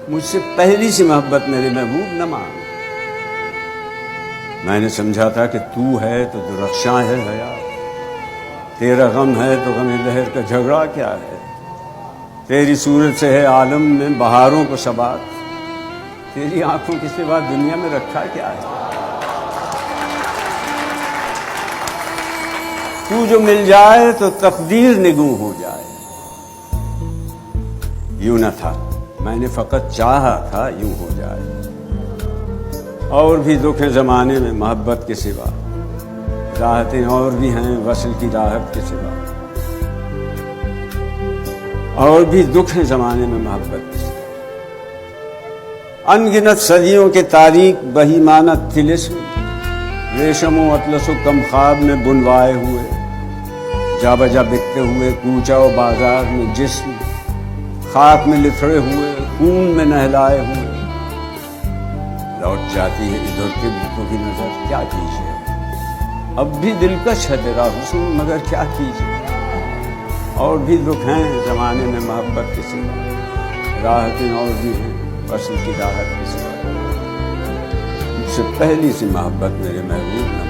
مجھ سے پہلی سی محبت میرے محبوب نہ مان. میں نے سمجھا تھا کہ تو ہے تو رخشاں ہے حیات، تیرا غم ہے تو غم لہر کا جھگڑا کیا ہے، تیری صورت سے ہے عالم میں بہاروں کو ثبات، تیری آنکھوں کے سوا دنیا میں رکھا کیا ہے. تو جو مل جائے تو تقدیر نگوں ہو جائے. یوں نہ تھا، میں نے فقط چاہا تھا یوں ہو جائے. اور بھی دکھ ہیں زمانے میں محبت کے سوا، راحتیں اور بھی ہیں وصل کی راحت کے سوا. اور بھی دکھ ہیں زمانے میں محبت کے سوا. ان گنت صدیوں کے تاریک بہیمانہ طلسم، ریشم و اطلس و کم خواب میں بنوائے ہوئے، جا بجا بکتے ہوئے کوچہ و بازار میں جسم، خاک میں لتھڑے ہوئے خون میں نہلائے ہوئے. لوٹ جاتی ہے ادھر کے کو بھی نظر، کیا کیجیے. اب بھی دلکش ہے تیرا حسن مگر کیا کیجیے. اور بھی دکھ ہیں زمانے میں محبت کے سوا، راحتیں اور بھی ہیں وصل کی راحت کے سوا. مجھ سے پہلی سی محبت میرے محبوب نہ